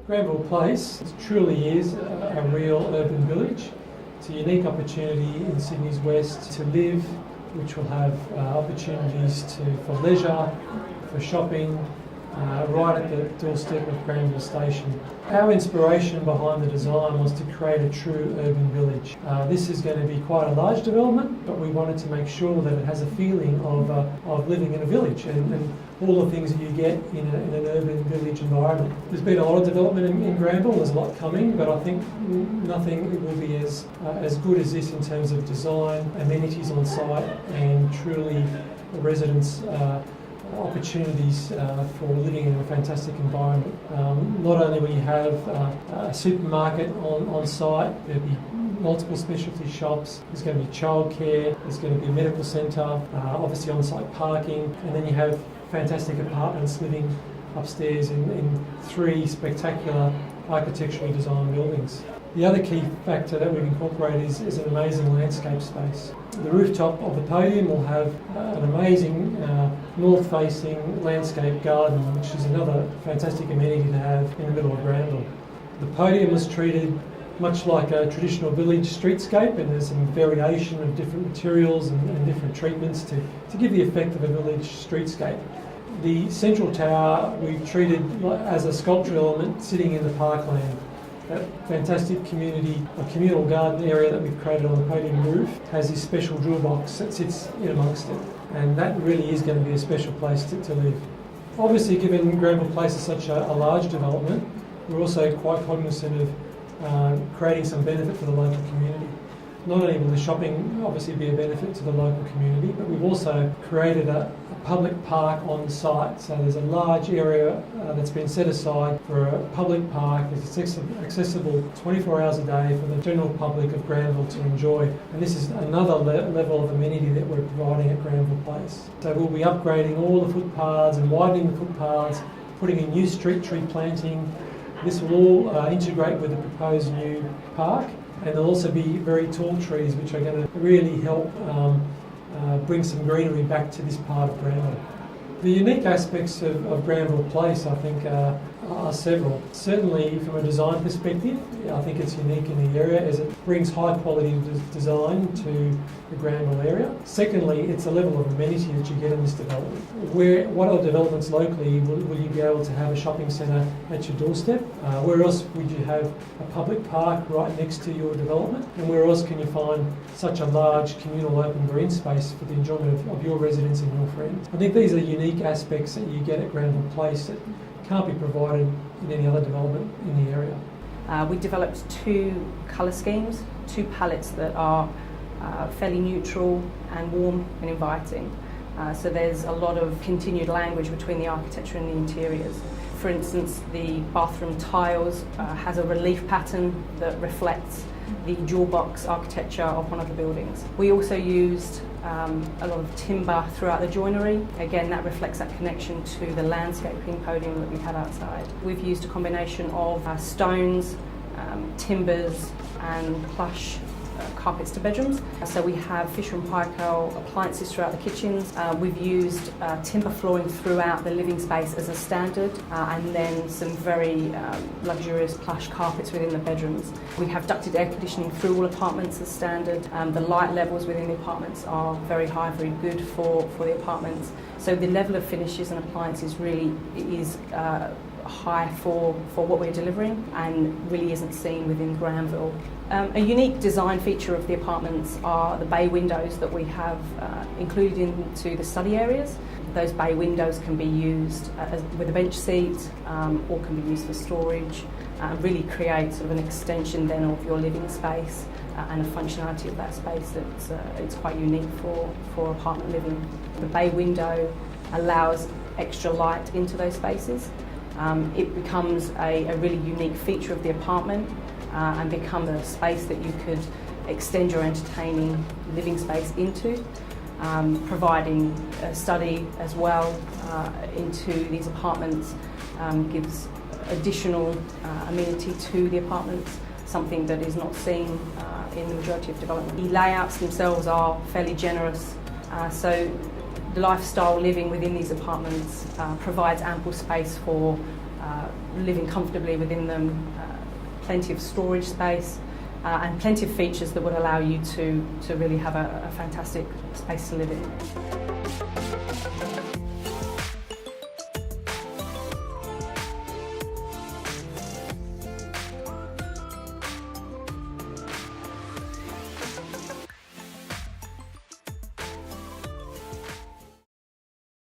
Granville Place truly is a real urban village. It's a unique opportunity in Sydney's west to live, which will have opportunities for leisure, for shopping, right at the doorstep of Granville Station. Our inspiration behind the design was to create a true urban village. This is going to be quite a large development, but we wanted to make sure that it has a feeling of living in a village and all the things that you get in an urban village environment. There's been a lot of development in Granville, there's a lot coming, but I think nothing will be as good as this in terms of design, amenities on site, and truly residents' opportunities for living in a fantastic environment. Not only will you have a supermarket on site, there'll be multiple specialty shops, there's going to be childcare, there's going to be a medical centre, obviously on-site parking, and then you have fantastic apartments living upstairs in three spectacular architecturally designed buildings. The other key factor that we've incorporated is an amazing landscape space. The rooftop of the podium will have an amazing north-facing landscape garden, which is another fantastic amenity to have in the middle of Granville. The podium is treated much like a traditional village streetscape, and there's some variation of different materials and different treatments to give the effect of a village streetscape. The central tower we've treated as a sculptural element sitting in the parkland. That fantastic communal garden area that we've created on the podium roof has this special jewel box that sits in amongst it, and that really is going to be a special place to live. Obviously, given Granville Place is such a large development, we're also quite cognizant of creating some benefit for the local community. Not only will the shopping obviously be a benefit to the local community, but we've also created a public park on site. So there's a large area that's been set aside for a public park that's accessible 24 hours a day for the general public of Granville to enjoy. And this is another level of amenity that we're providing at Granville Place. So we'll be upgrading all the footpaths and widening the footpaths, putting in new street tree planting. This will all integrate with the proposed new park, and there'll also be very tall trees which are going to really help bring some greenery back to this part of Granville. The unique aspects of Granville Place, I think, are several. Certainly from a design perspective, I think it's unique in the area as it brings high quality design to the Granville area. Secondly, it's a level of amenity that you get in this development. What other developments locally will you be able to have a shopping centre at your doorstep? Where else would you have a public park right next to your development? And where else can you find such a large communal open green space for the enjoyment of your residents and your friends? I think these are unique aspects that you get at Granville Place that can't be provided in any other development in the area. We developed two colour schemes, two palettes that are fairly neutral and warm and inviting. So there's a lot of continued language between the architecture and the interiors. For instance, the bathroom tiles has a relief pattern that reflects the jewel box architecture of one of the buildings. We also used a lot of timber throughout the joinery. Again, that reflects that connection to the landscaping podium that we had outside. We've used a combination of stones, timbers and plush carpets to bedrooms. So we have Fisher and Paykel appliances throughout the kitchens. We've used timber flooring throughout the living space as a standard, and then some very luxurious plush carpets within the bedrooms. We have ducted air conditioning through all apartments as standard. The light levels within the apartments are very high, very good for the apartments. So the level of finishes and appliances really is high for what we're delivering, and really isn't seen within Granville. A unique design feature of the apartments are the bay windows that we have included into the study areas. Those bay windows can be used with a bench seat or can be used for storage, and really create sort of an extension then of your living space and a functionality of that space that's it's quite unique for apartment living. The bay window allows extra light into those spaces. It becomes a really unique feature of the apartment and become a space that you could extend your entertaining living space into, providing a study as well into these apartments gives additional amenity to the apartments, something that is not seen in the majority of development. The layouts themselves are fairly generous, so the lifestyle living within these apartments provides ample space for living comfortably within them, plenty of storage space, and plenty of features that would allow you to really have a fantastic space to live in.